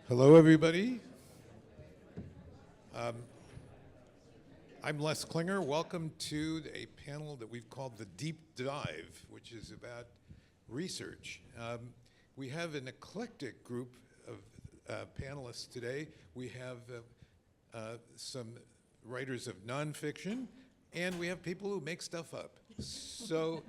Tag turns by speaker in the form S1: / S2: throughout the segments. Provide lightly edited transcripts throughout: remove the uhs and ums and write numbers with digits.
S1: Hello, everybody. I'm Les Klinger. Welcome to a panel that we've called the Deep Dive, which is about research. We have an eclectic group of panelists today. We have some writers of nonfiction, and we have people who make stuff up. So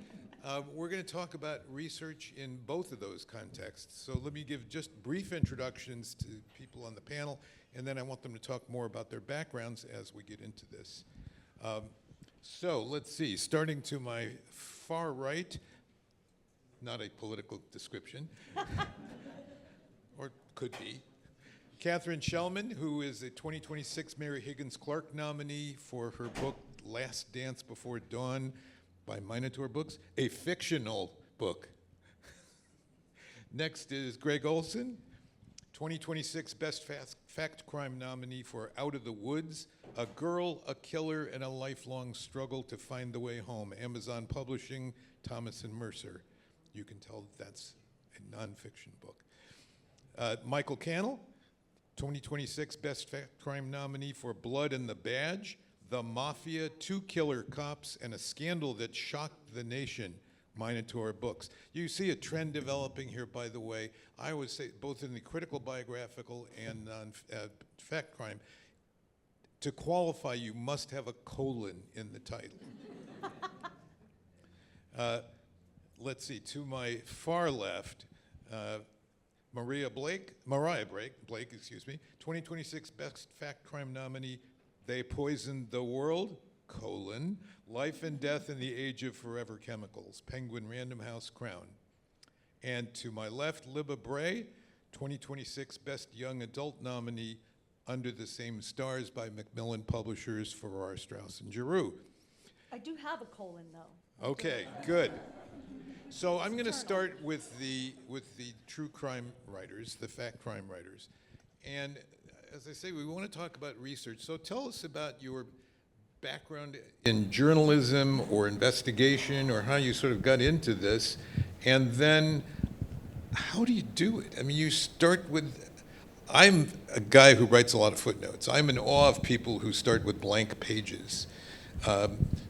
S1: we're going to talk about research in both of those contexts. So let me give just brief introductions to people on the panel, and then I want them to talk more about their backgrounds as we get into this. So let's see, starting to my far right, not a political description, or could be, Katharine Schellman, who is a 2026 Mary Higgins Clark nominee for her book Last Dance Before Dawn by Minotaur Books, a fictional book. Next is Gregg Olsen, 2026 Best Fact Crime nominee for Out of the Woods, A Girl, a Killer, and a Lifelong Struggle to Find the Way Home, Amazon Publishing, Thomas and Mercer. You can tell that's a nonfiction book. Michael Cannell, 2026 Best Fact Crime nominee for Blood and the Badge, The Mafia, Two Killer Cops, and a Scandal That Shocked the Nation, Minotaur Books. You see a trend developing here, by the way. I would say both in the critical biographical and fact crime, to qualify, you must have a colon in the title. Let's see, to my far left, Mariah Blake, 2026 Best Fact Crime nominee, They Poisoned the World, Life and Death in the Age of Forever Chemicals, Penguin Random House Crown. And to my left, Libba Bray, 2026 Best Young Adult nominee, Under the Same Stars by Macmillan Publishers, Farrar, Straus and Giroux.
S2: I do have a colon, though.
S1: Okay, good. So I'm going to start with the true crime writers, the fact crime writers. And as I say, we want to talk about research. So tell us about your background in journalism or investigation, or how you sort of got into this. And then how do you do it? I mean, you start with, I'm a guy who writes a lot of footnotes. I'm in awe of people who start with blank pages.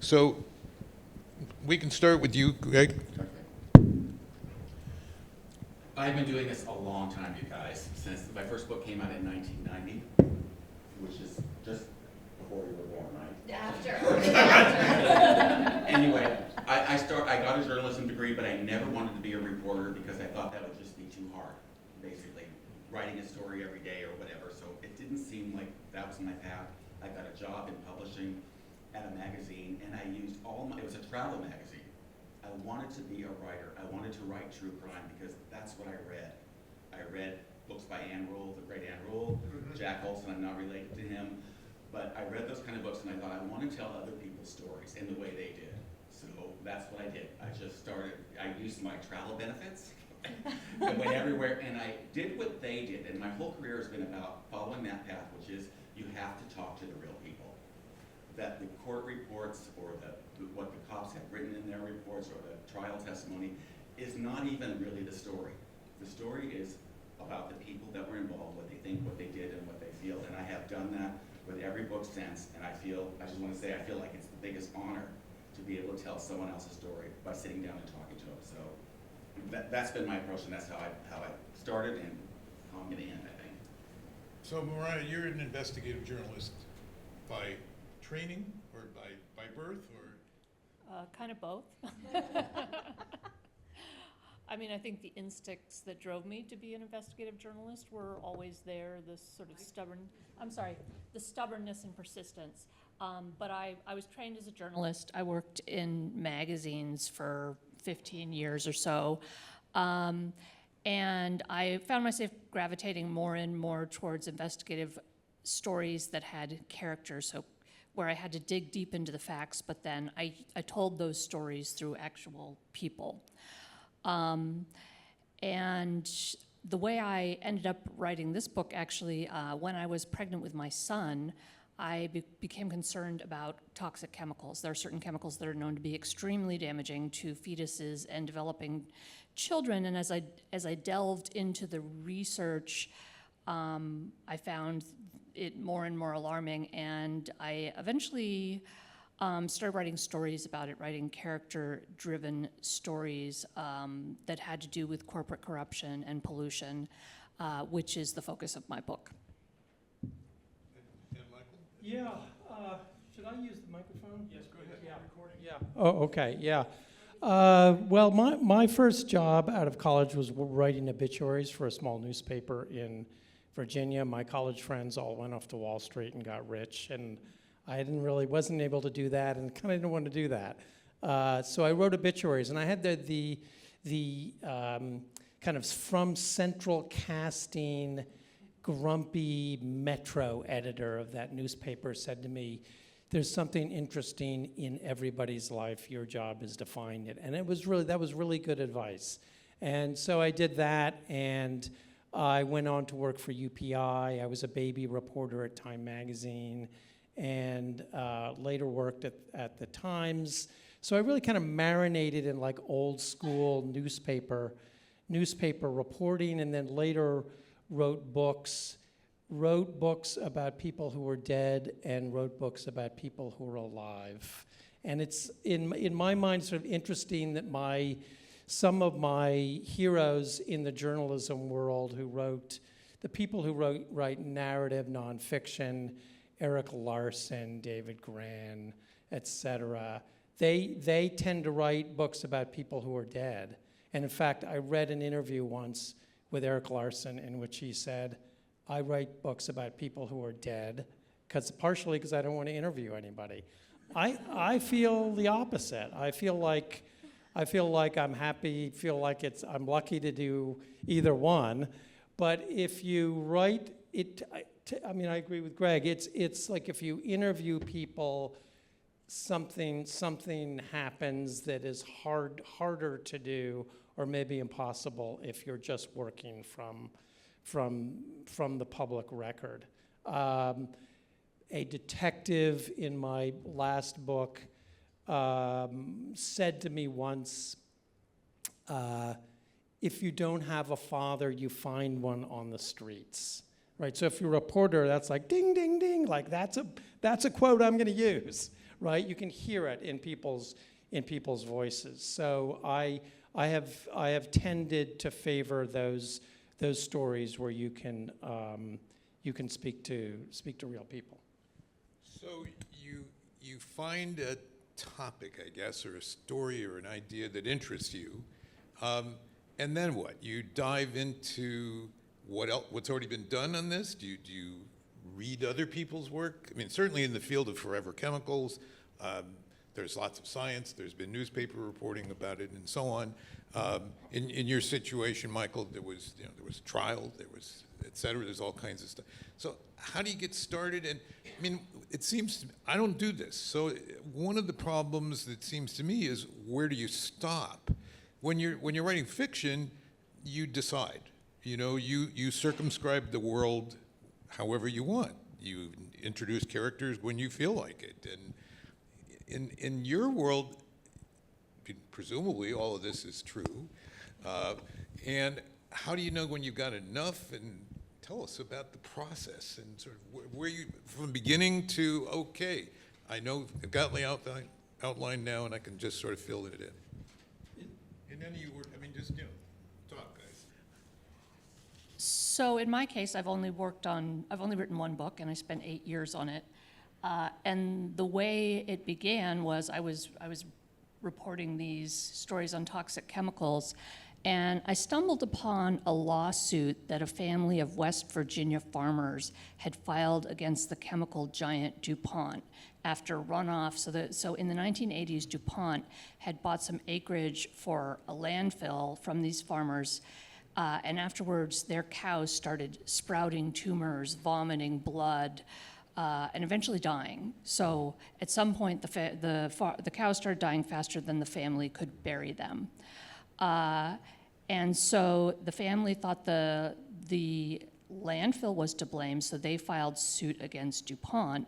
S1: So we can start with you, Gregg.
S3: I've been doing this a long time, you guys, since my first book came out in 1990, which is just before you were born, right?
S2: After.
S3: Anyway, I got a journalism degree, but I never wanted to be a reporter because I thought that would just be too hard, basically, writing a story every day or whatever, so it didn't seem like that was my path. I got a job in publishing at a magazine, and I used it was a travel magazine. I wanted to be a writer. I wanted to write true crime because that's what I read. I read books by Ann Rule, the great Ann Rule, Jack Olsen, I'm not related to him, but I read those kind of books and I thought I want to tell other people's stories in the way they did. So that's what I did. I used my travel benefits. I went everywhere and I did what they did, and my whole career has been about following that path, which is you have to talk to the real people. That the court reports or what the cops have written in their reports or the trial testimony is not even really the story. The story is about the people that were involved, what they think, what they did, and what they feel. And I have done that with every book since, and I just want to say, I feel like it's the biggest honor to be able to tell someone else's story by sitting down and talking to them. So that's been my approach, and that's how I started and how I'm going to end, I think.
S1: So Mariah, you're an investigative journalist by training or by birth, or?
S2: Kind of both. I mean, I think the instincts that drove me to be an investigative journalist were always there, the stubbornness and persistence. But I was trained as a journalist. I worked in magazines for 15 years or so. And I found myself gravitating more and more towards investigative stories that had characters, so where I had to dig deep into the facts, but then I told those stories through actual people. And the way I ended up writing this book, actually, when I was pregnant with my son, I became concerned about toxic chemicals. There are certain chemicals that are known to be extremely damaging to fetuses and developing children, and as I delved into the research, I found it more and more alarming, and I eventually started writing stories about it, writing character-driven stories that had to do with corporate corruption and pollution, which is the focus of my book.
S1: And Michael?
S4: Yeah, should I use the microphone?
S1: Yes, go ahead.
S4: Yeah. Recording. Yeah. Oh, okay, yeah. Well, my first job out of college was writing obituaries for a small newspaper in Virginia. My college friends all went off to Wall Street and got rich, and I wasn't able to do that, and kind of didn't want to do that. So I wrote obituaries, and I had the kind of from central casting, grumpy Metro editor of that newspaper said to me, "There's something interesting in everybody's life. Your job is to find it." And that was really good advice. And so I did that, and I went on to work for UPI. I was a baby reporter at Time Magazine, and later worked at the Times. So I really kind of marinated in like old school newspaper reporting, and then later wrote books about people who were dead and wrote books about people who were alive. And it's, in my mind, sort of interesting that some of my heroes in the journalism world the people who write narrative nonfiction, Eric Larson, David Gran, etc., they tend to write books about people who are dead. And in fact, I read an interview once with Eric Larson in which he said, "I write books about people who are dead, partially because I don't want to interview anybody." I feel the opposite. I feel like I'm happy, I'm lucky to do either one. But if you write it, I agree with Gregg. It's like if you interview people, something happens that is harder to do, or maybe impossible if you're just working from the public record. A detective in my last book said to me once, if you don't have a father, you find one on the streets. Right, so if you're a reporter, that's like ding, ding, ding, like that's a quote I'm gonna use, right? You can hear it in people's voices. So I have tended to favor those stories where you can speak to real people.
S1: So you find a topic, I guess, or a story or an idea that interests you, and then what? You dive into what's already been done on this? Do you read other people's work? I mean, certainly in the field of forever chemicals, there's lots of science. There's been newspaper reporting about it, and so on. In your situation, Michael, there was trial, there was et cetera. There's all kinds of stuff. So how do you get started? And I mean, it seems I don't do this. So one of the problems that seems to me is, where do you stop? When you're writing fiction, you decide. You circumscribe the world however you want. You introduce characters when you feel like it. And in your world, presumably all of this is true. And how do you know when you've got enough? And tell us about the process and sort of where you, from beginning to, okay, I know I've got the outline now, and I can just sort of fill it in. In any word, just talk, guys.
S2: So in my case, I've only written one book, and I spent 8 years on it. And the way it began was I was reporting these stories on toxic chemicals, and I stumbled upon a lawsuit that a family of West Virginia farmers had filed against the chemical giant DuPont after runoff. So in the 1980s, DuPont had bought some acreage for a landfill from these farmers, and afterwards their cows started sprouting tumors, vomiting blood, and eventually dying. So at some point, the cows started dying faster than the family could bury them. And so the family thought the landfill was to blame, so they filed suit against DuPont,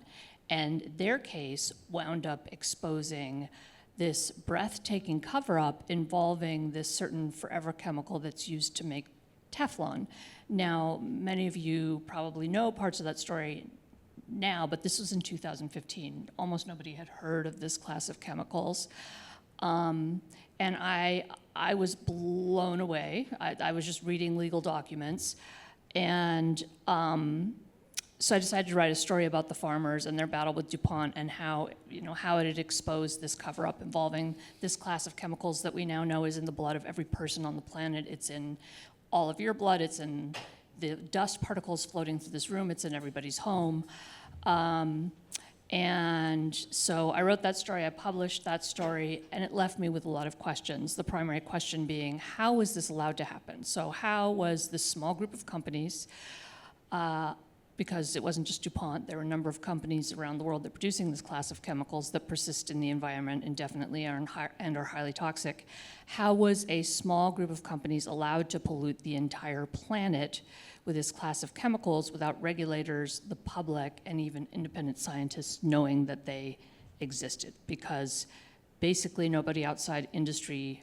S2: and their case wound up exposing this breathtaking cover-up involving this certain forever chemical that's used to make Teflon. Now, many of you probably know parts of that story now, but this was in 2015. Almost nobody had heard of this class of chemicals. And I was blown away. I was just reading legal documents. And so I decided to write a story about the farmers and their battle with DuPont and how it had exposed this cover-up involving this class of chemicals that we now know is in the blood of every person on the planet. It's in all of your blood. It's in the dust particles floating through this room. It's in everybody's home. And so I wrote that story, I published that story, and it left me with a lot of questions. The primary question being, how was this allowed to happen? So how was this small group of companies, because it wasn't just DuPont, there were a number of companies around the world that are producing this class of chemicals that persist in the environment indefinitely and are highly toxic. How was a small group of companies allowed to pollute the entire planet with this class of chemicals without regulators, the public, and even independent scientists knowing that they existed? Because basically nobody outside industry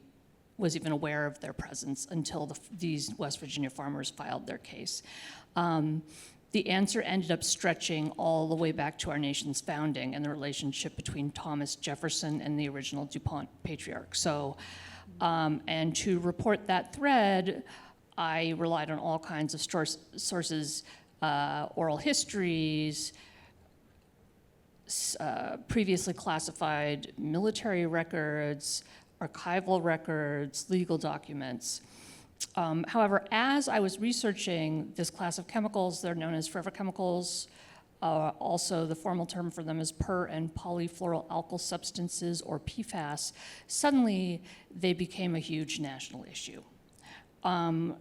S2: was even aware of their presence until these West Virginia farmers filed their case. The answer ended up stretching all the way back to our nation's founding and the relationship between Thomas Jefferson and the original DuPont patriarch. So, and to report that thread, I relied on all kinds of sources, oral histories, previously classified military records, archival records, legal documents. However, as I was researching this class of chemicals, they're known as forever chemicals. Also, the formal term for them is per- and polyfluoroalkyl substances, or PFAS. Suddenly, they became a huge national issue.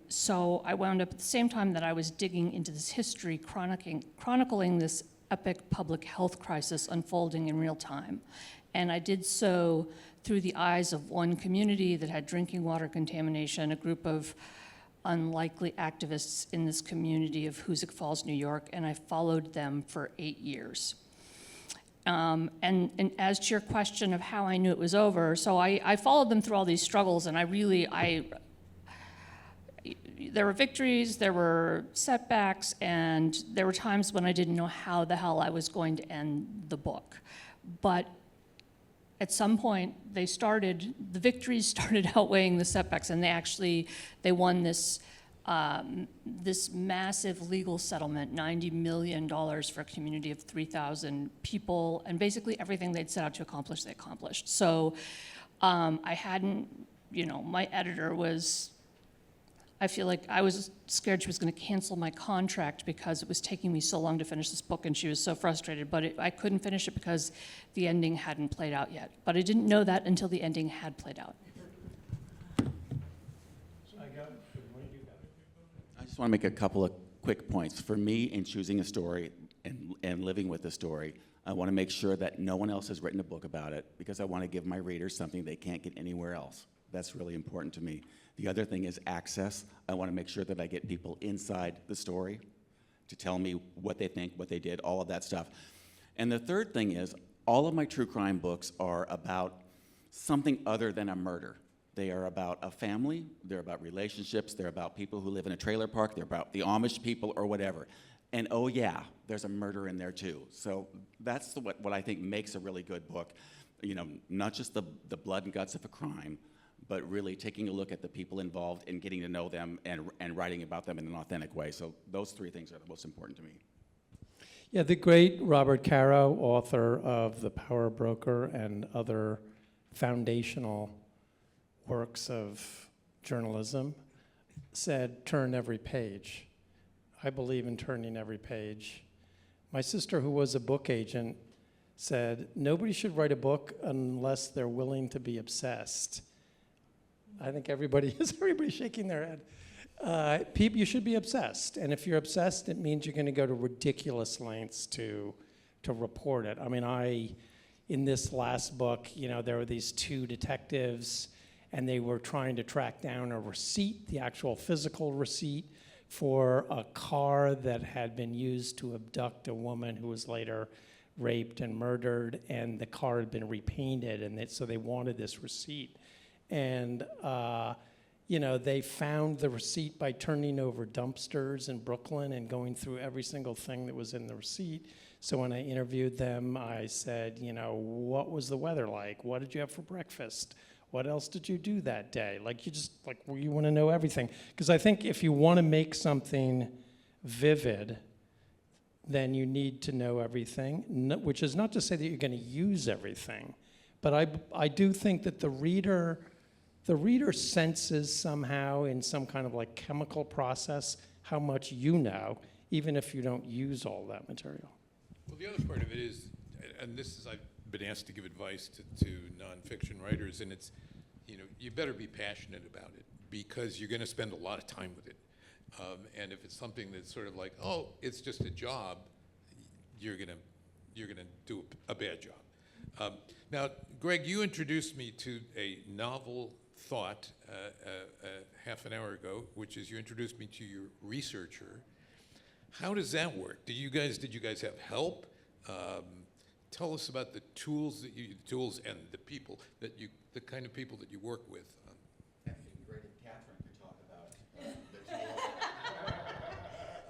S2: So I wound up at the same time that I was digging into this history, chronicling this epic public health crisis unfolding in real time. And I did so through the eyes of one community that had drinking water contamination, a group of unlikely activists in this community of Hoosick Falls, New York, and I followed them for 8 years. And as to your question of how I knew it was over, so I followed them through all these struggles, and there were victories, there were setbacks, and there were times when I didn't know how the hell I was going to end the book. But at some point, the victories started outweighing the setbacks, and they won this massive legal settlement, $90 million for a community of 3,000 people, and basically everything they'd set out to accomplish, they accomplished. So my editor was, I feel like I was scared she was going to cancel my contract because it was taking me so long to finish this book, and she was so frustrated. But I couldn't finish it because the ending hadn't played out yet. But I didn't know that until the ending had played out.
S3: I just want to make a couple of quick points. For me, in choosing a story and living with the story, I want to make sure that no one else has written a book about it, because I want to give my readers something they can't get anywhere else. That's really important to me. The other thing is access. I want to make sure that I get people inside the story to tell me what they think, what they did, all of that stuff. And the third thing is, all of my true crime books are about something other than a murder. They are about a family, they're about relationships, they're about people who live in a trailer park, they're about the Amish people or whatever. And oh yeah, there's a murder in there too. So that's what I think makes a really good book. Not just the blood and guts of a crime, but really taking a look at the people involved and getting to know them and writing about them in an authentic way. So those three things are the most important to me.
S4: Yeah, the great Robert Caro, author of The Power Broker and other foundational works of journalism, said, turn every page. I believe in turning every page. My sister, who was a book agent, said, nobody should write a book unless they're willing to be obsessed. I think everybody's shaking their head. People, you should be obsessed. And if you're obsessed, it means you're going to go to ridiculous lengths to report it. I mean, in this last book, there were these two detectives, and they were trying to track down a receipt, the actual physical receipt, for a car that had been used to abduct a woman who was later raped and murdered, and the car had been repainted, and so they wanted this receipt. And they found the receipt by turning over dumpsters in Brooklyn and going through every single thing that was in the receipt. So when I interviewed them, I said, what was the weather like? What did you have for breakfast? What else did you do that day? You want to know everything. Because I think if you want to make something vivid, then you need to know everything, which is not to say that you're going to use everything. But I do think that the reader senses somehow in some kind of like chemical process how much you know, even if you don't use all that material.
S1: Well, the other part of it is, and this is, I've been asked to give advice to nonfiction writers, and it's, you better be passionate about it because you're going to spend a lot of time with it. And if it's something that's sort of like, oh, it's just a job, you're gonna do a bad job. Now, Gregg, you introduced me to a novel thought half an hour ago, which is you introduced me to your researcher. How does that work? Did you guys have help? Tell us about the tools and the people the kind of people that you work with.
S3: I think it'd be great if Katharine could talk about the tools.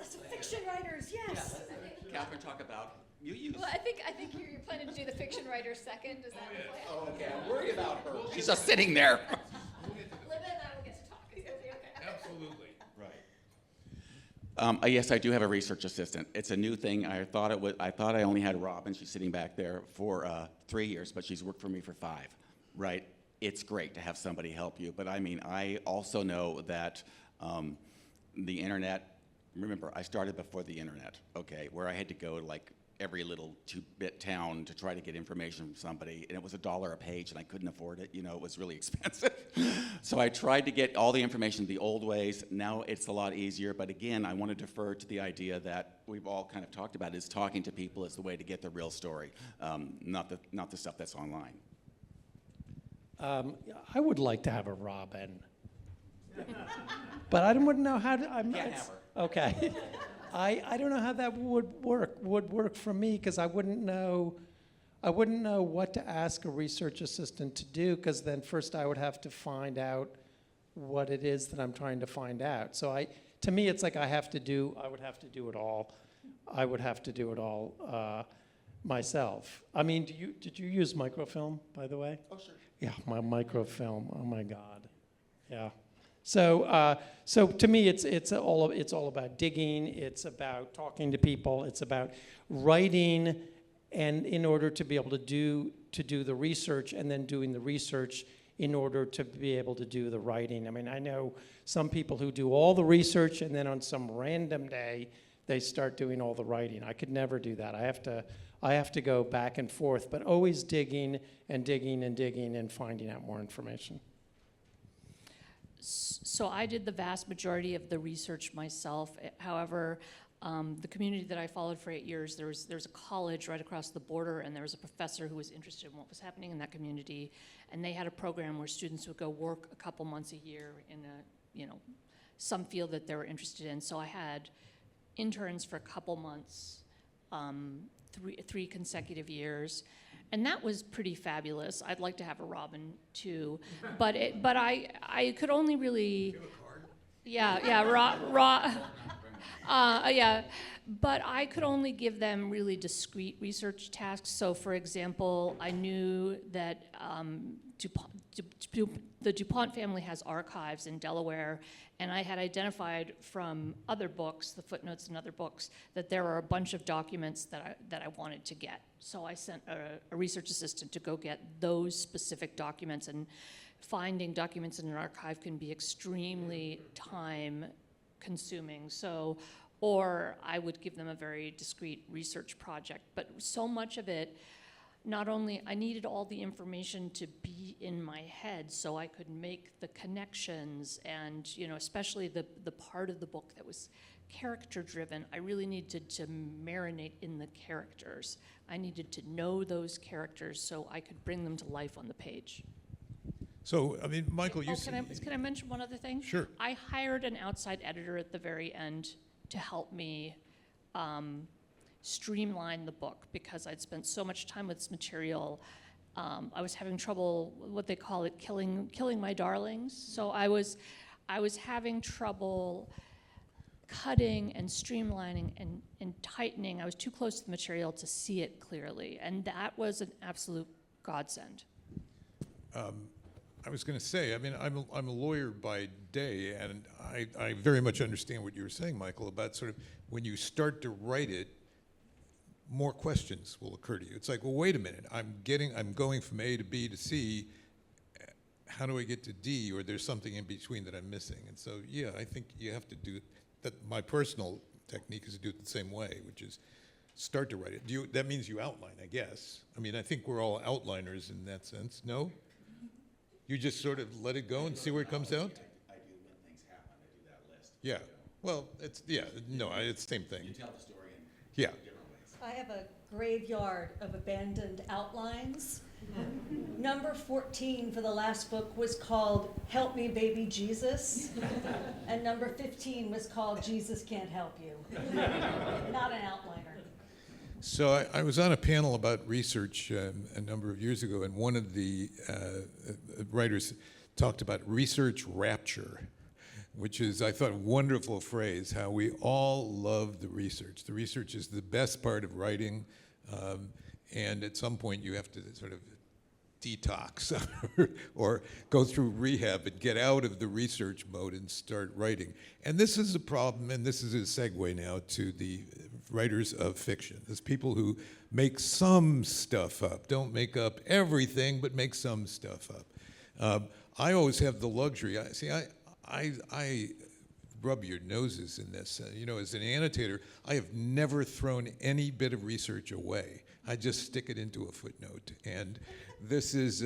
S5: Some fiction writers, yes.
S3: Yeah, Katharine, talk about you use.
S5: Well, I think you're planning to do the fiction writer second. Is that the plan?
S3: Oh, okay. I'm worried about her. She's just sitting there.
S5: Libba and I will get to talk. Is that okay?
S1: Absolutely.
S3: Right. Yes, I do have a research assistant. It's a new thing. I thought I only had Robin. She's sitting back there for 3 years, but she's worked for me for 5. Right. It's great to have somebody help you, but I also know that the internet. Remember, I started before the internet. Okay, where I had to go to every little 2-bit town to try to get information from somebody, and it was $1 a page, and I couldn't afford it. It was really expensive. So I tried to get all the information the old ways. Now it's a lot easier, but again, I want to defer to the idea that we've all kind of talked about, is talking to people is the way to get the real story, not the stuff that's online.
S4: I would like to have a Robin, but I wouldn't know how to.
S3: Can't have her.
S4: Okay. I don't know how that would work for me, because I wouldn't know what to ask a research assistant to do, because then first I would have to find out what it is that I'm trying to find out. So to me, it's like I would have to do it all. I would have to do it all myself. Did you use microfilm, by the way?
S3: Oh, sure.
S4: Yeah, my microfilm. Oh my God. Yeah. So to me, it's all about digging. It's about talking to people. It's about writing, and in order to be able to do the research, and then doing the research in order to be able to do the writing. I know some people who do all the research, and then on some random day they start doing all the writing. I could never do that. I have to go back and forth, but always digging and digging and digging and finding out more information.
S2: So I did the vast majority of the research myself. However, the community that I followed for 8 years, there's a college right across the border, and there was a professor who was interested in what was happening in that community, and they had a program where students would go work a couple months a year in some field that they were interested in. So I had interns for a couple months, 3 consecutive years. And that was pretty fabulous. I'd like to have a Robin too, but I could only really.
S1: Do you have a card?
S2: Yeah. Yeah, but I could only give them really discrete research tasks. So, for example, I knew that the DuPont family has archives in Delaware, and I had identified from other books, the footnotes in other books, that there are a bunch of documents that I wanted to get. So I sent a research assistant to go get those specific documents, and finding documents in an archive can be extremely time-consuming. So, or I would give them a very discrete research project. But so much of it, not only, I needed all the information to be in my head so I could make the connections, and especially the part of the book that was character-driven, I really needed to marinate in the characters. I needed to know those characters so I could bring them to life on the page.
S1: So, Michael,
S2: Can I mention one other thing?
S1: Sure.
S2: I hired an outside editor at the very end to help me streamline the book, because I'd spent so much time with this material. I was having trouble, what they call it, killing my darlings. So I I was having trouble cutting and streamlining and tightening. I was too close to the material to see it clearly, and that was an absolute godsend.
S1: I was going to say, I mean, I'm a lawyer by day, and I very much understand what you were saying, Michael, about sort of when you start to write it, more questions will occur to you. It's like, well, wait a minute, I'm going from A to B to C. How do I get to D? Or there's something in between that I'm missing. And so, yeah, I think you have to do that. My personal technique is to do it the same way, which is start to write it. That means you outline, I guess. I mean, I think we're all outliners in that sense. No? You just sort of let it go and see where it comes out?
S3: I do when things happen. I do that list.
S1: Yeah. Well, it's the same thing.
S3: You tell the story in
S1: Yeah.
S3: different ways.
S6: I have a graveyard of abandoned outlines. Number 14 for the last book was called Help Me Baby Jesus, and number 15 was called Jesus Can't Help You. Not an outliner.
S1: So I was on a panel about research a number of years ago, and one of the writers talked about research rapture, which is, I thought, a wonderful phrase, how we all love the research. The research is the best part of writing, and at some point you have to sort of detox or go through rehab and get out of the research mode and start writing. And this is a problem, and this is a segue now to the writers of fiction. There's people who make some stuff up, don't make up everything, but make some stuff up. I always have the luxury. I rub your noses in this. As an annotator, I have never thrown any bit of research away. I just stick it into a footnote. And this is,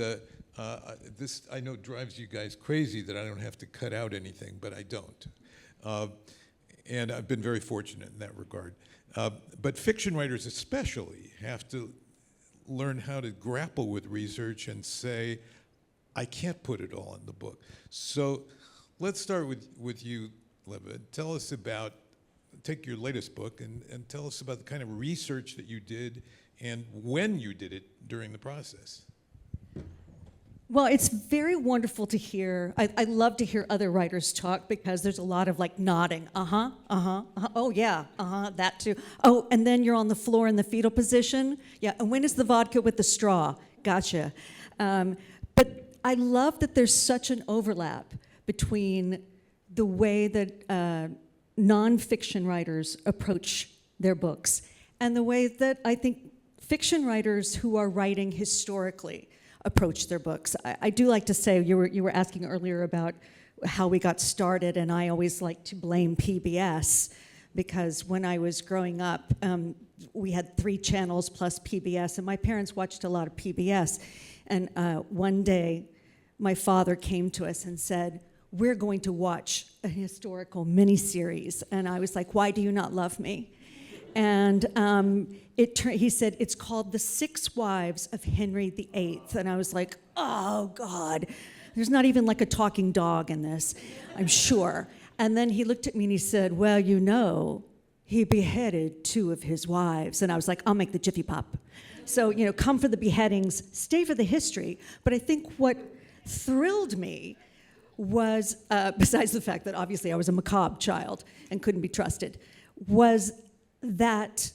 S1: this I know drives you guys crazy that I don't have to cut out anything, but I don't. And I've been very fortunate in that regard. But fiction writers especially have to learn how to grapple with research and say, I can't put it all in the book. So let's start with you, Libba. Tell us about, take your latest book and tell us about the kind of research that you did and when you did it during the process.
S6: Well, it's very wonderful to hear. I love to hear other writers talk because there's a lot of like nodding. Oh yeah, that too. Oh, and then you're on the floor in the fetal position. Yeah, and when is the vodka with the straw? Gotcha. But I love that there's such an overlap between the way that nonfiction writers approach their books and the way that I think fiction writers who are writing historically approach their books. I do like to say, you were asking earlier about how we got started, and I always like to blame PBS because when I was growing up, we had 3 channels plus PBS, and my parents watched a lot of PBS. And one day, my father came to us and said, we're going to watch a historical miniseries. And I was like, why do you not love me? And he said, it's called The 6 Wives of Henry VIII. And I was like, oh, God. There's not even like a talking dog in this, I'm sure. And then he looked at me and he said, well, he beheaded 2 of his wives. And I was like, I'll make the Jiffy Pop. So, come for the beheadings, stay for the history. But I think what thrilled me was, besides the fact that obviously I was a macabre child and couldn't be trusted, was that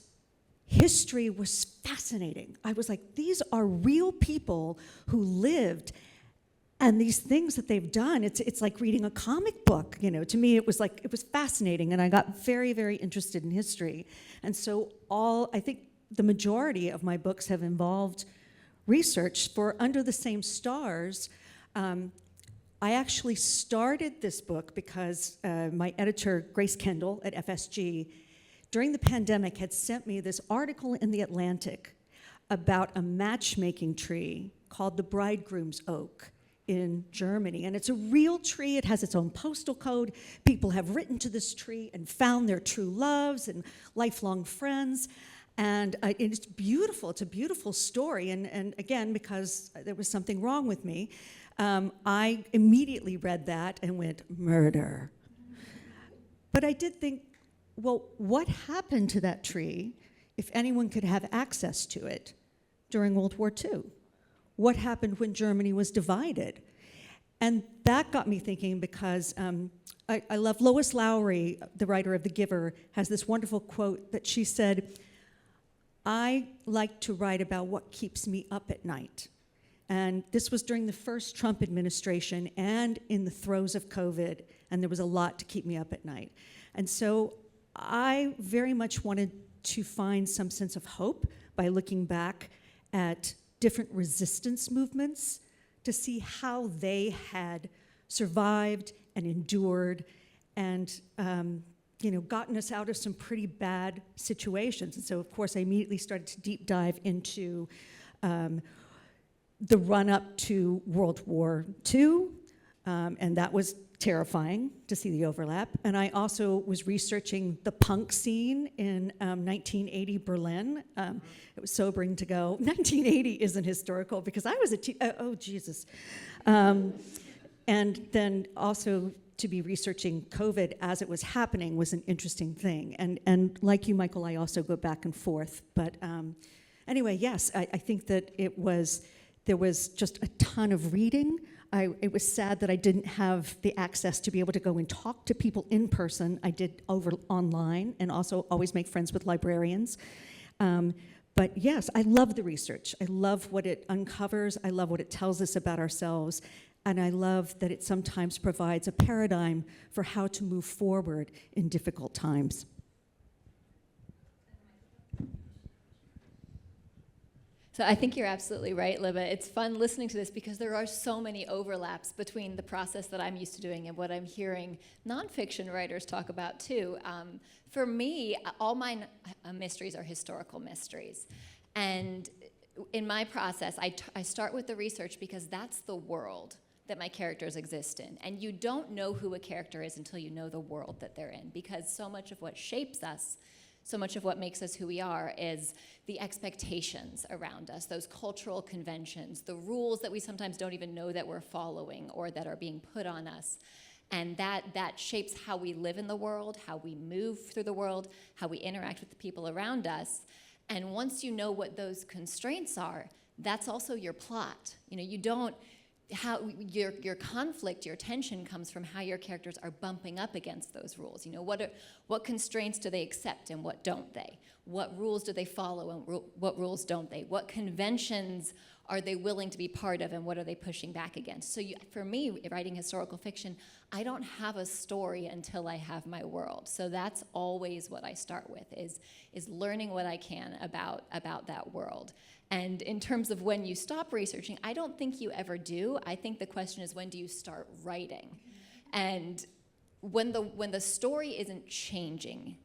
S6: history was fascinating. I was like, these are real people who lived, and these things that they've done, it's like reading a comic book. To me, it was fascinating, and I got very, very interested in history. And so I think the majority of my books have involved research. For Under the Same Stars, I actually started this book because my editor, Grace Kendall at FSG, during the pandemic had sent me this article in The Atlantic about a matchmaking tree called the Bridegroom's Oak in Germany. And it's a real tree. It has its own postal code. People have written to this tree and found their true loves and lifelong friends. And it's beautiful. It's a beautiful story. And again, because there was something wrong with me, I immediately read that and went, murder. But I did think, well, what happened to that tree if anyone could have access to it during World War II? What happened when Germany was divided? And that got me thinking because I love Lois Lowry, the writer of The Giver, has this wonderful quote that she said, "I like to write about what keeps me up at night." And this was during the first Trump administration and in the throes of COVID, and there was a lot to keep me up at night. And so I very much wanted to find some sense of hope by looking back at different resistance movements to see how they had survived and endured and gotten us out of some pretty bad situations. And so, of course, I immediately started to deep dive into the run-up to World War II, and that was terrifying to see the overlap. And I also was researching the punk scene in 1980 Berlin. It was sobering to go, 1980 isn't historical because I was oh, Jesus. And then also to be researching COVID as it was happening was an interesting thing. And like you, Michael, I also go back and forth. But anyway, yes, I think that there was just a ton of reading. It was sad that I didn't have the access to be able to go and talk to people in person. I did over online and also always make friends with librarians. But yes, I love the research. I love what it uncovers. I love what it tells us about ourselves. And I love that it sometimes provides a paradigm for how to move forward in difficult times.
S5: So I think you're absolutely right, Libba. It's fun listening to this because there are so many overlaps between the process that I'm used to doing and what I'm hearing nonfiction writers talk about too. For me, all my mysteries are historical mysteries. And in my process, I start with the research because that's the world that my characters exist in. And you don't know who a character is until you know the world that they're in, because so much of what shapes us, so much of what makes us who we are is the expectations around us, those cultural conventions, the rules that we sometimes don't even know that we're following or that are being put on us. And that shapes how we live in the world, how we move through the world, how we interact with the people around us. And once you know what those constraints are, that's also your plot. You don't, how your conflict, your tension comes from how your characters are bumping up against those rules. What constraints do they accept and what don't they? What rules do they follow and what rules don't they? What conventions are they willing to be part of and what are they pushing back against? So for me, writing historical fiction, I don't have a story until I have my world. So that's always what I start with, is learning what I can about that world. And in terms of when you stop researching, I don't think you ever do. I think the question is, when do you start writing? And when the story isn't changing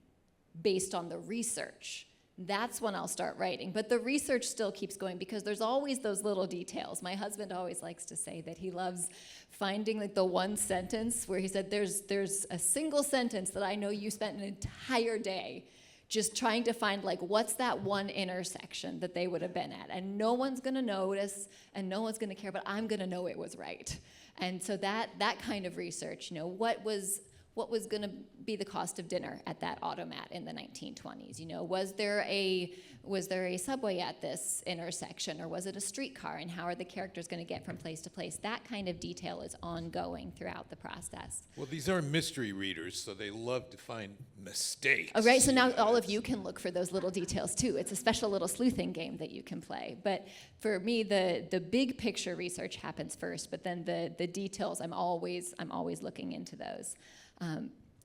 S5: based on the research, that's when I'll start writing. But the research still keeps going because there's always those little details. My husband always likes to say that he loves finding the one sentence where he said, there's a single sentence that I know you spent an entire day just trying to find what's that one intersection that they would have been at. And no one's gonna notice and no one's gonna care, but I'm gonna know it was right. And so that kind of research, what was going to be the cost of dinner at that automat in the 1920s? Was there a subway at this intersection, or was it a streetcar? And how are the characters going to get from place to place? That kind of detail is ongoing throughout the process.
S1: Well, these are mystery readers, so they love to find mistakes.
S5: Oh, right, so now all of you can look for those little details too. It's a special little sleuthing game that you can play. But for me, the big picture research happens first, but then the details, I'm always looking into those.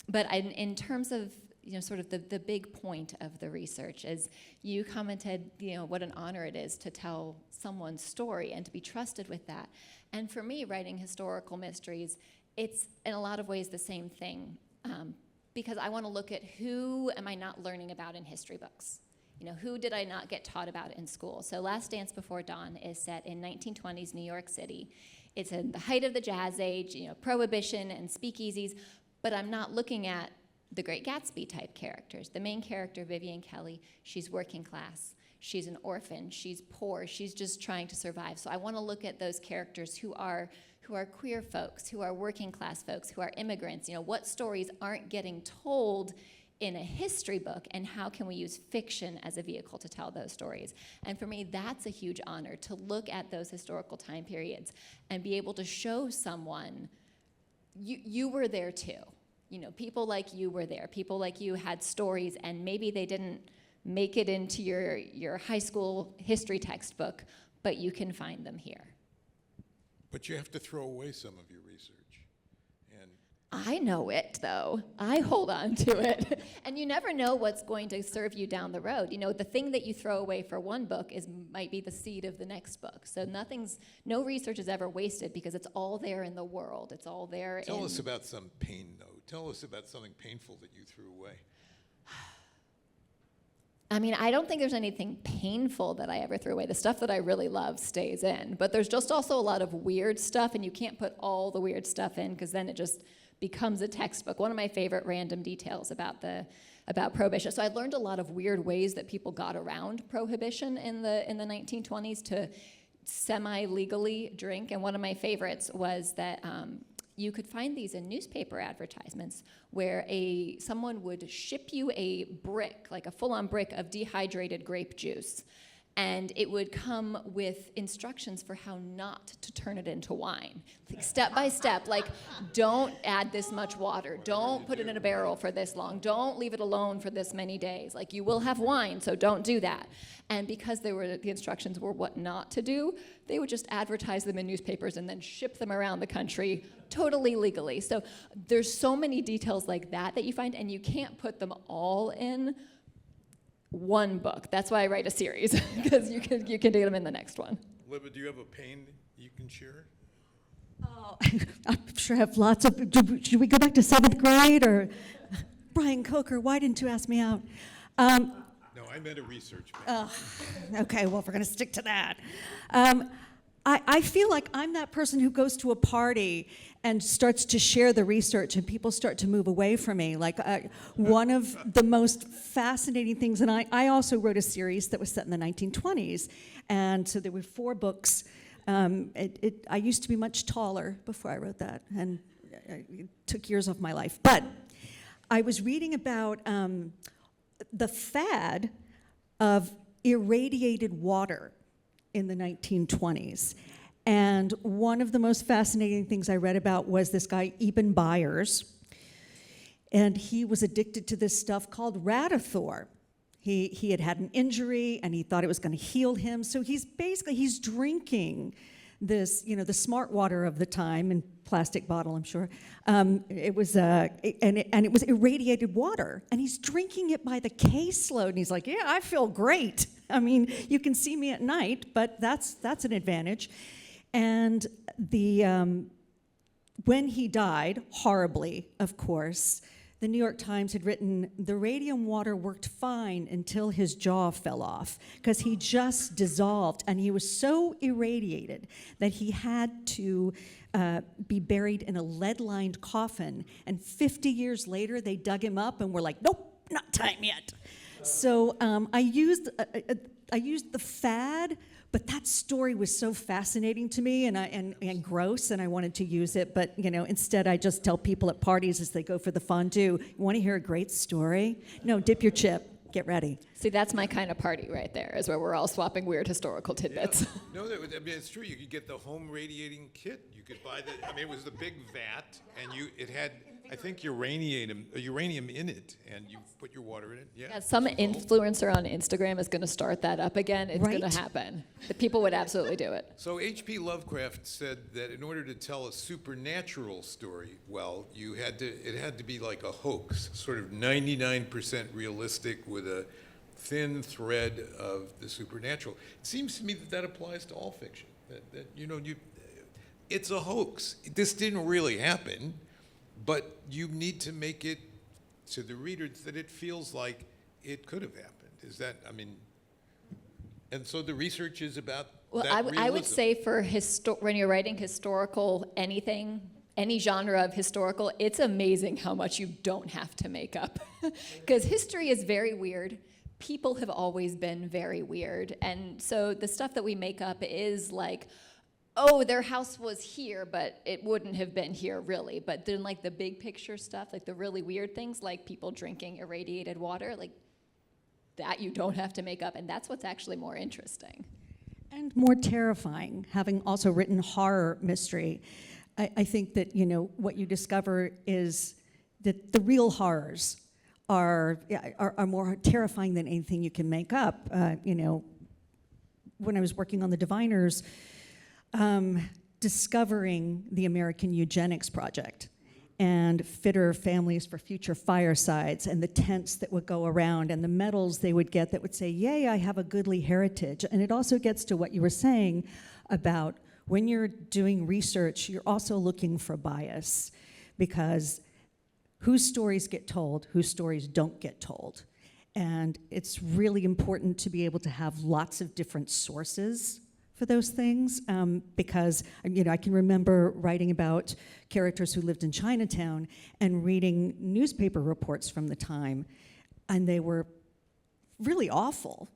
S5: But in terms of sort of the big point of the research, is you commented what an honor it is to tell someone's story and to be trusted with that. And for me, writing historical mysteries, it's in a lot of ways the same thing, because I want to look at who am I not learning about in history books. Who did I not get taught about in school? So Last Dance Before Dawn is set in 1920s New York City. It's in the height of the Jazz Age, Prohibition and speakeasies. But I'm not looking at the Great Gatsby type characters. The main character, Vivian Kelly, she's working class. She's an orphan. She's poor. She's just trying to survive. So I want to look at those characters who are queer folks, who are working class folks, who are immigrants. What stories aren't getting told in a history book, and how can we use fiction as a vehicle to tell those stories? And for me, that's a huge honor, to look at those historical time periods and be able to show someone, you were there too. You know, people like you were there. People like you had stories, and maybe they didn't make it into your high school history textbook, but you can find them here.
S1: But you have to throw away some of your research. And
S5: I know it, though. I hold on to it. And you never know what's going to serve you down the road. You know, the thing that you throw away for one book might be the seed of the next book. So no research is ever wasted, because it's all there in the world. It's all there.
S1: Tell us about some pain, though. Tell us about something painful that you threw away.
S5: I mean, I don't think there's anything painful that I ever threw away. The stuff that I really love stays in. But there's just also a lot of weird stuff, and you can't put all the weird stuff in, because then it just becomes a textbook. One of my favorite random details about prohibition. So I learned a lot of weird ways that people got around prohibition in the 1920s to semi-legally drink. And one of my favorites was that you could find these in newspaper advertisements where someone would ship you a brick, like a full-on brick of dehydrated grape juice, and it would come with instructions for how not to turn it into wine. Like step by step, like don't add this much water, don't put it in a barrel for this long, don't leave it alone for this many days. Like you will have wine, so don't do that. And because the instructions were what not to do, they would just advertise them in newspapers and then ship them around the country totally legally. So there's so many details like that you find, and you can't put them all in one book. That's why I write a series, because you can do them in the next one.
S1: Libba, do you have a pain you can share?
S6: Oh, I'm sure I have lots of. Should we go back to 7th grade, or Brian Coker? Why didn't you ask me out?
S1: No, I meant a research pain.
S6: Okay, well, if we're going to stick to that. I feel like I'm that person who goes to a party and starts to share the research, and people start to move away from me. Like one of the most fascinating things, and I also wrote a series that was set in the 1920s, and so there were 4 books. I used to be much taller before I wrote that, and it took years off my life. But I was reading about the fad of irradiated water in the 1920s. And one of the most fascinating things I read about was this guy, Eben Byers. And he was addicted to this stuff called Radithor. He had had an injury, and he thought it was going to heal him. So he's drinking this, the smart water of the time, in plastic bottle, I'm sure. It was irradiated water, and he's drinking it by the caseload. And he's like, "Yeah, I feel great. I mean, you can see me at night, but that's an advantage." And when he died, horribly, of course, the New York Times had written, the radium water worked fine until his jaw fell off, because he just dissolved, and he was so irradiated that he had to be buried in a lead-lined coffin. And 50 years later, they dug him up and were like, "Nope, not time yet." So I used the fad, but that story was so fascinating to me and gross, and I wanted to use it. But instead, I just tell people at parties as they go for the fondue, "You want to hear a great story? No, dip your chip. Get ready."
S5: See, that's my kind of party right there, is where we're all swapping weird historical tidbits.
S1: Yeah. No, it's true. You could get the home radiating kit. You could buy it was the big vat, and it had, I think, uranium in it, and you put your water in it. Yeah.
S5: Some influencer on Instagram is going to start that up again. It's
S6: Right.
S5: going to happen. The people would absolutely do it.
S1: So H.P. Lovecraft said that in order to tell a supernatural story well, it had to be like a hoax, sort of 99% realistic with a thin thread of the supernatural. It seems to me that applies to all fiction. It's a hoax. This didn't really happen, but you need to make it to the readers that it feels like it could have happened. And so the research is about that realism.
S5: I would say for when you're writing historical anything, any genre of historical, it's amazing how much you don't have to make up. Because history is very weird. People have always been very weird. And so the stuff that we make up is like oh, their house was here, but it wouldn't have been here really. But then like the big picture stuff, like the really weird things, like people drinking irradiated water, like that you don't have to make up, and that's what's actually more interesting.
S6: And more terrifying, having also written horror mystery. I think that, what you discover is that the real horrors are more terrifying than anything you can make up. When I was working on The Diviners, discovering the American Eugenics Project and fitter families for future firesides, and the tents that would go around, and the medals they would get that would say, yay, I have a goodly heritage. And it also gets to what you were saying about when you're doing research, you're also looking for bias, because whose stories get told, whose stories don't get told. And it's really important to be able to have lots of different sources for those things, because I can remember writing about characters who lived in Chinatown and reading newspaper reports from the time, and they were really awful,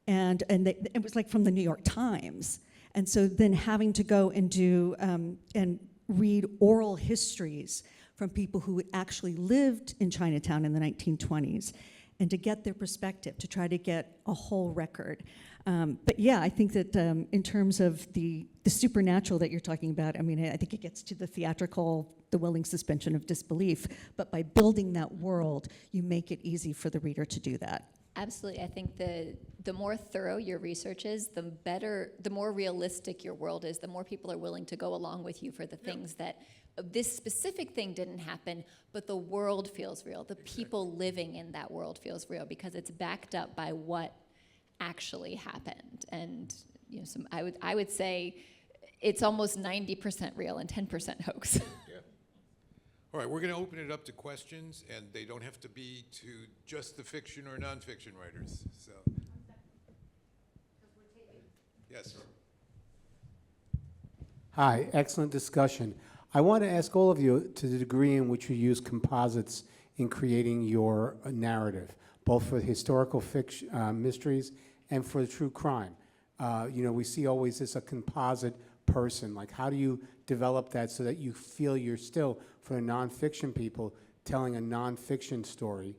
S6: and it was like from the New York Times, and so then having to go and do and read oral histories from people who actually lived in Chinatown in the 1920s, and to get their perspective, to try to get a whole record. But yeah, I think that in terms of the supernatural that you're talking about, I think it gets to the theatrical, the willing suspension of disbelief. But by building that world, you make it easy for the reader to do that.
S5: Absolutely. I think the more thorough your research is, the better, the more realistic your world is, the more people are willing to go along with you for the things that this specific thing didn't happen, but the world feels real. The people living in that world feels real because it's backed up by what actually happened. And I would say it's almost 90% real and 10% hoax.
S1: Yeah. All right, we're going to open it up to questions, and they don't have to be to just the fiction or nonfiction writers. So, yes.
S7: Hi, excellent discussion. I want to ask all of you to the degree in which you use composites in creating your narrative, both for historical fiction, mysteries and for true crime. We see always this a composite person. Like, how do you develop that so that you feel you're still, for the nonfiction people, telling a nonfiction story?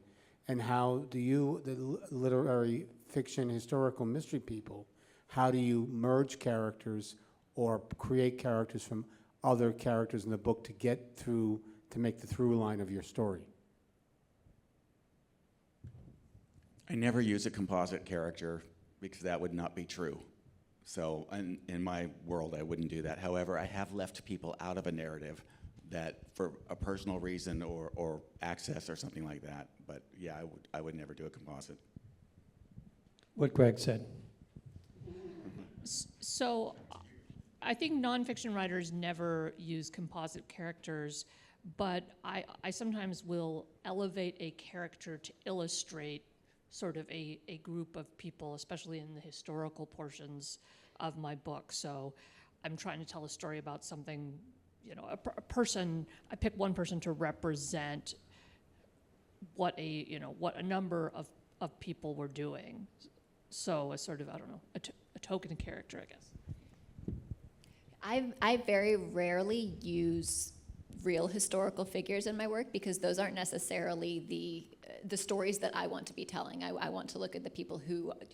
S7: And how do you, the literary fiction, historical mystery people, how do you merge characters or create characters from other characters in the book to get through, to make the through line of your story?
S3: I never use a composite character because that would not be true. So in my world, I wouldn't do that. However, I have left people out of a narrative that for a personal reason or access or something like that. But yeah, I would never do a composite.
S4: What Gregg said.
S2: So I think nonfiction writers never use composite characters, but I sometimes will elevate a character to illustrate sort of a group of people, especially in the historical portions of my book. So I'm trying to tell a story about something, a person, I pick one person to represent what a number of people were doing. So a sort of, a token character, I guess.
S5: I very rarely use real historical figures in my work because those aren't necessarily the stories that I want to be telling. I want to look at the people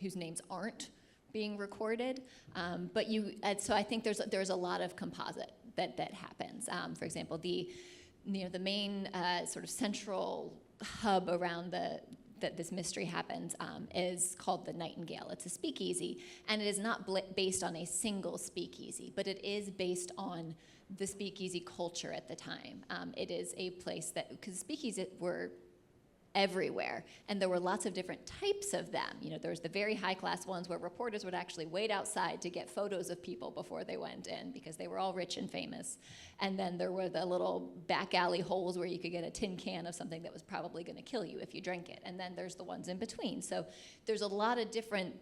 S5: whose names aren't being recorded. So I think there's a lot of composite that happens. For example, the main sort of central hub around that this mystery happens is called the Nightingale. It's a speakeasy, and it is not based on a single speakeasy, but it is based on the speakeasy culture at the time. It is a place that, because speakeasies were everywhere, and there were lots of different types of them. There was the very high-class ones where reporters would actually wait outside to get photos of people before they went in because they were all rich and famous. And then there were the little back alley holes where you could get a tin can of something that was probably going to kill you if you drank it. And then there's the ones in between. So there's a lot of different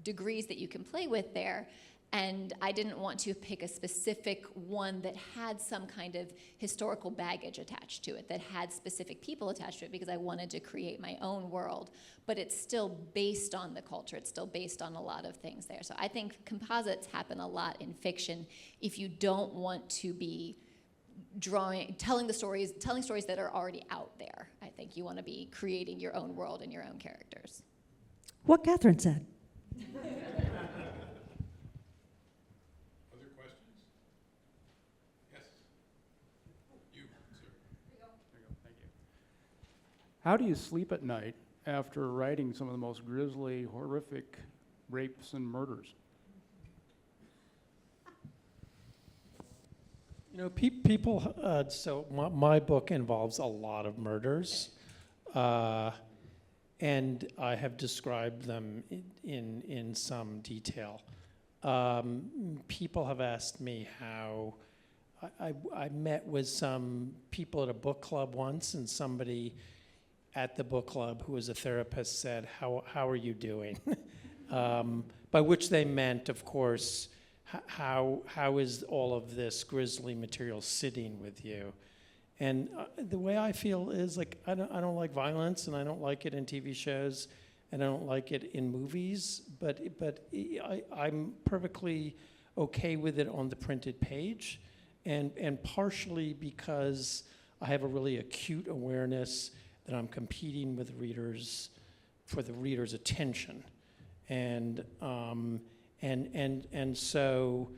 S5: degrees that you can play with there. And I didn't want to pick a specific one that had some kind of historical baggage attached to it, that had specific people attached to it, because I wanted to create my own world. But it's still based on the culture. It's still based on a lot of things there. So I think composites happen a lot in fiction if you don't want to be telling stories that are already out there. I think you want to be creating your own world and your own characters.
S6: What Katharine said.
S1: Other questions? Yes. You, sir.
S8: Thank you. How do you sleep at night after writing some of the most grisly, horrific rapes and murders?
S4: You know, people, so my book involves a lot of murders, and I have described them in some detail. People have asked me how, I met with some people at a book club once, and somebody at the book club who was a therapist said, how are you doing? By which they meant, of course, how is all of this grisly material sitting with you? And the way I feel is like, I don't like violence, and I don't like it in TV shows, and I don't like it in movies, but I'm perfectly okay with it on the printed page, and partially because I have a really acute awareness that I'm competing with readers for the reader's attention. And so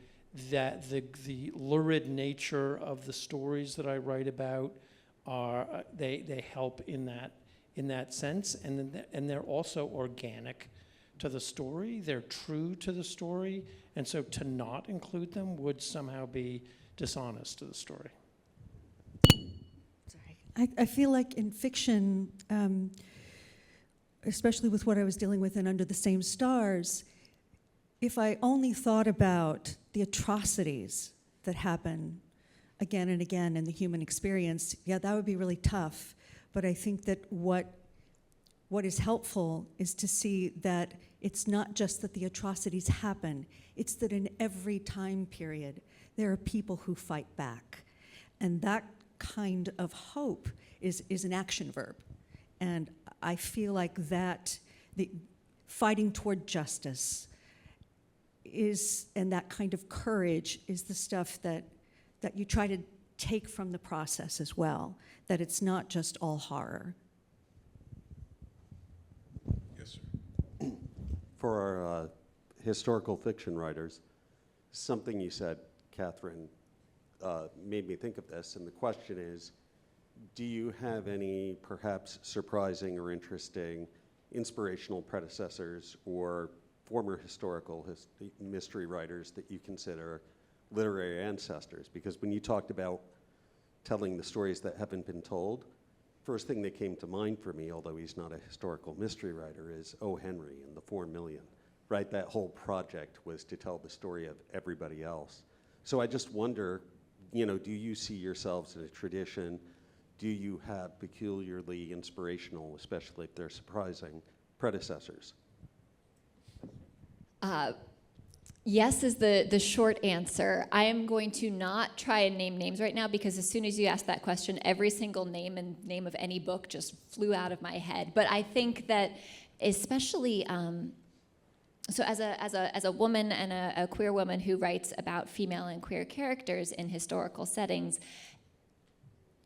S4: that the lurid nature of the stories that I write about are they help in that sense, and they're also organic to the story. They're true to the story, and so to not include them would somehow be dishonest to the story.
S6: Sorry. I feel like in fiction, especially with what I was dealing with in Under the Same Stars, if I only thought about the atrocities that happen again and again in the human experience, yeah, that would be really tough. But I think that what is helpful is to see that it's not just that the atrocities happen, it's that in every time period, there are people who fight back. And that kind of hope is an action verb. And I feel like that, the fighting toward justice, and that kind of courage is the stuff that you try to take from the process as well, that it's not just all horror.
S1: Yes, sir.
S9: For our historical fiction writers, something you said, Katharine, made me think of this, and the question is, do you have any perhaps surprising or interesting inspirational predecessors or former historical mystery writers that you consider literary ancestors? Because when you talked about telling the stories that haven't been told, first thing that came to mind for me, although he's not a historical mystery writer, is O. Henry and the 4 Million, right? That whole project was to tell the story of everybody else. So I just wonder, you know, do you see yourselves in a tradition? Do you have peculiarly inspirational, especially if they're surprising, predecessors?
S5: Yes is the short answer. I am going to not try and name names right now, because as soon as you asked that question, every single name and name of any book just flew out of my head. But I think that especially, so as a woman and a queer woman who writes about female and queer characters in historical settings,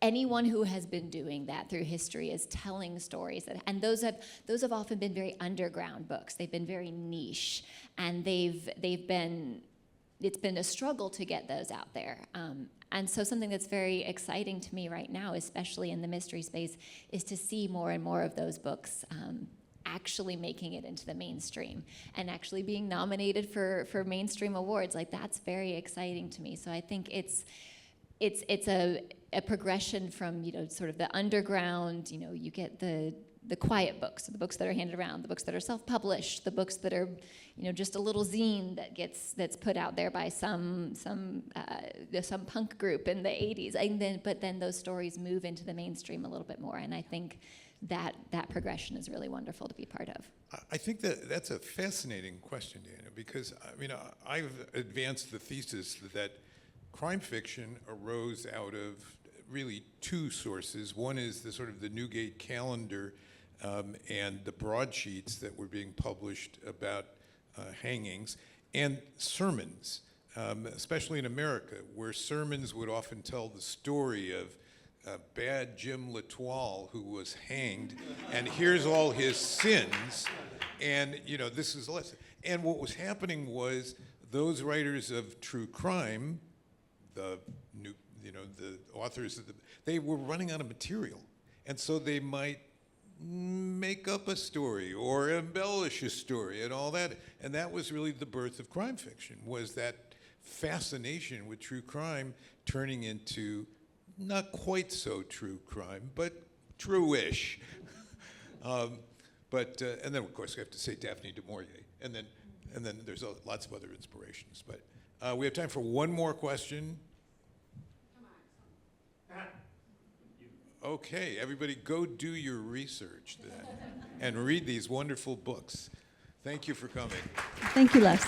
S5: anyone who has been doing that through history is telling stories and those have often been very underground books. They've been very niche, and it's been a struggle to get those out there. And so something that's very exciting to me right now, especially in the mystery space, is to see more and more of those books actually making it into the mainstream and actually being nominated for mainstream awards. Like, that's very exciting to me. So I think it's a progression from, you know, sort of the underground, you know, you get the quiet books, the books that are handed around, the books that are self-published, the books that are, you know, just a little zine that's put out there by some punk group in the 80s. But then those stories move into the mainstream a little bit more, and I think that progression is really wonderful to be part of.
S1: I think that that's a fascinating question, Dana, because I mean, I've advanced the thesis that crime fiction arose out of really two sources. One is the sort of the Newgate calendar and the broadsheets that were being published about hangings, and sermons, especially in America, where sermons would often tell the story of bad Jim Latoile, who was hanged, and here's all his sins, and this is a lesson. And what was happening was those writers of true crime, the authors of they were running out of material, and so they might make up a story or embellish a story and all that. And that was really the birth of crime fiction, was that fascination with true crime turning into not quite so true crime, but true-ish. And then of course we have to say Daphne du Maurier, and then there's lots of other inspirations. But we have time for one more question. Okay, everybody go do your research then and read these wonderful books. Thank you for coming.
S6: Thank you, Les.